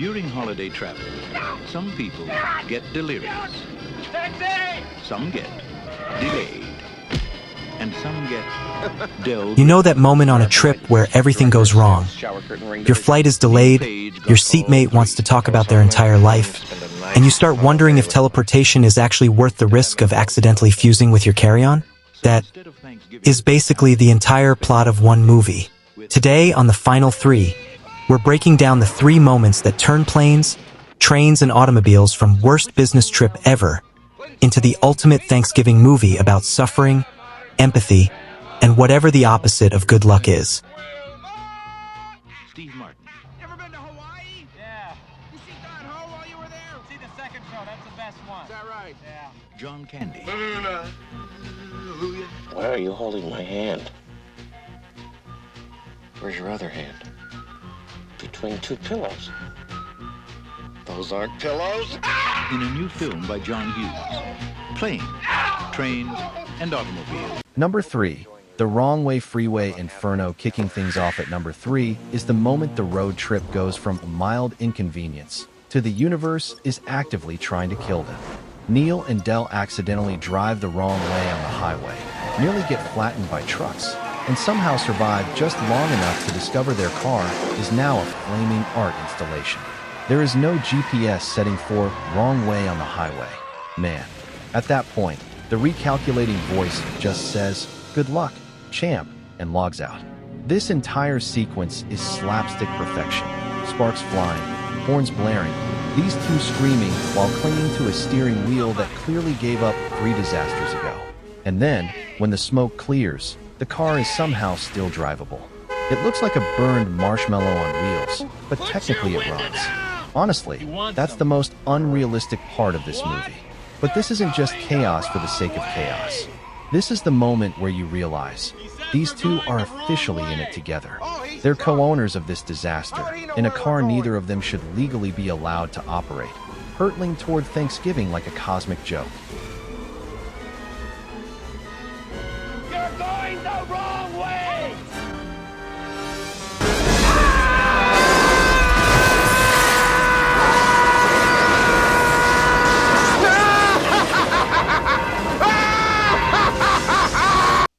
During holiday travel, some people get delirious, some get delayed, and some get delved. You know that moment on a trip where everything goes wrong. Your flight is delayed, your seatmate wants to talk about their entire life, and you start wondering if teleportation is actually worth the risk of accidentally fusing with your carry-on? That is basically the entire plot of one movie. Today, on the Final 3, we're breaking down the 3 moments that turn planes, trains, and automobiles from worst business trip ever into the ultimate Thanksgiving movie about suffering, empathy, and whatever the opposite of good luck is. Steve Martin. Ever been to Hawaii? Yeah. You see Don Ho while you were there? See the second show, that's the best one. Is that right? Yeah. John Candy. Why are you holding my hand? Where's your other hand? Between 2 pillows. Those aren't pillows. In a new film by John Hughes. Planes, trains, and automobiles. Number 3. The Wrong Way Freeway Inferno. Kicking things off at number 3 is the moment the road trip goes from a mild inconvenience to the universe is actively trying to kill them. Neil and Del accidentally drive the wrong way on the highway, nearly get flattened by trucks, and somehow survive just long enough to discover their car is now a flaming art installation. There is no GPS setting for wrong way on the highway. Man, at that point, the recalculating voice just says, "Good luck, champ," and logs out. This entire sequence is slapstick perfection. Sparks flying, horns blaring, these two screaming while clinging to a steering wheel that clearly gave up 3 disasters ago. And then, when the smoke clears, the car is somehow still drivable. It looks like a burned marshmallow on wheels, but technically it runs. Honestly, that's the most unrealistic part of this movie. But this isn't just chaos for the sake of chaos. This is the moment where you realize these two are officially in it together. They're co-owners of this disaster, in a car neither of them should legally be allowed to operate, hurtling toward Thanksgiving like a cosmic joke. You're going the wrong way!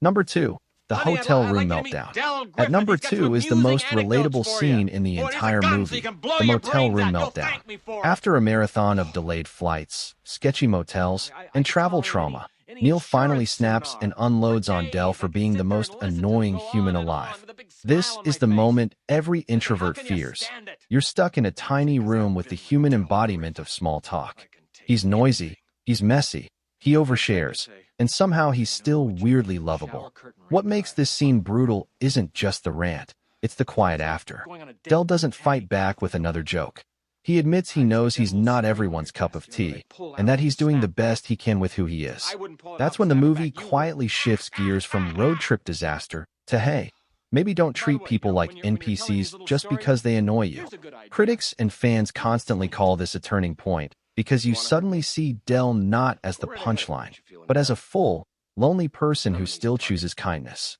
Number 2. The hotel room meltdown. At number 2 is the most relatable scene in the entire movie, the motel room meltdown. After a marathon of delayed flights, sketchy motels, and travel trauma, Neil finally snaps and unloads on Del for being the most annoying human alive. This is the moment every introvert fears. You're stuck in a tiny room with the human embodiment of small talk. He's noisy, he's messy, he overshares, and somehow he's still weirdly lovable. What makes this scene brutal isn't just the rant, it's the quiet after. Del doesn't fight back with another joke. He admits he knows he's not everyone's cup of tea, and that he's doing the best he can with who he is. That's when the movie quietly shifts gears from road trip disaster to, hey, maybe don't treat people like NPCs just because they annoy you. Critics and fans constantly call this a turning point, because you suddenly see Del not as the punchline, but as a full, lonely person who still chooses kindness.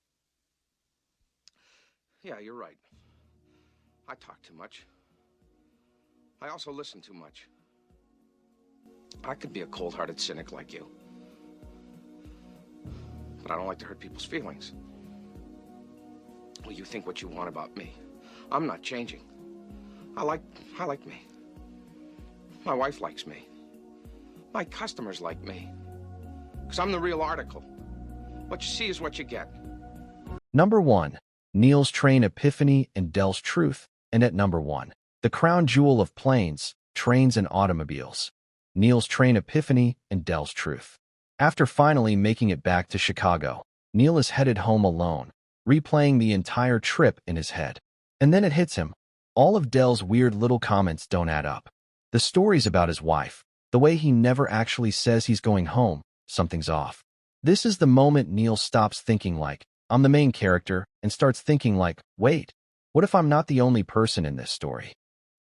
Yeah, you're right. I talk too much. I also listen too much. I could be a cold-hearted cynic like you. But I don't like to hurt people's feelings. Well, you think what you want about me. I'm not changing. I like me. My wife likes me. My customers like me. Because I'm the real article. What you see is what you get. Number 1. Neil's train epiphany and Del's truth. And at number 1, the crown jewel of planes, trains, and automobiles. Neil's train epiphany and Del's truth. After finally making it back to Chicago, Neil is headed home alone, replaying the entire trip in his head. And then it hits him. All of Del's weird little comments don't add up. The stories about his wife, the way he never actually says he's going home, something's off. This is the moment Neil stops thinking like, I'm the main character, and starts thinking like, wait, what if I'm not the only person in this story?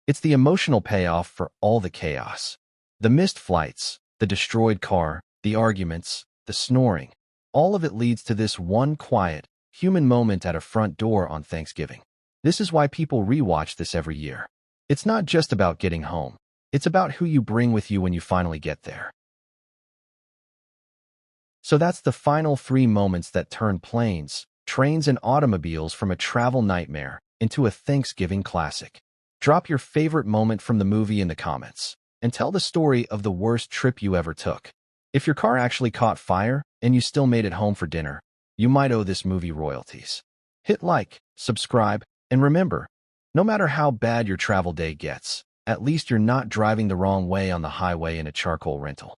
It's the emotional payoff for all the chaos. The missed flights, the destroyed car, the arguments, the snoring, all of it leads to this one quiet, human moment at a front door on Thanksgiving. This is why people rewatch this every year. It's not just about getting home. It's about who you bring with you when you finally get there. So that's the final 3 moments that turn planes, trains, and automobiles from a travel nightmare into a Thanksgiving classic. Drop your favorite moment from the movie in the comments, and tell the story of the worst trip you ever took. If your car actually caught fire and you still made it home for dinner, you might owe this movie royalties. Hit like, subscribe, and remember, no matter how bad your travel day gets, at least you're not driving the wrong way on the highway in a charcoal rental.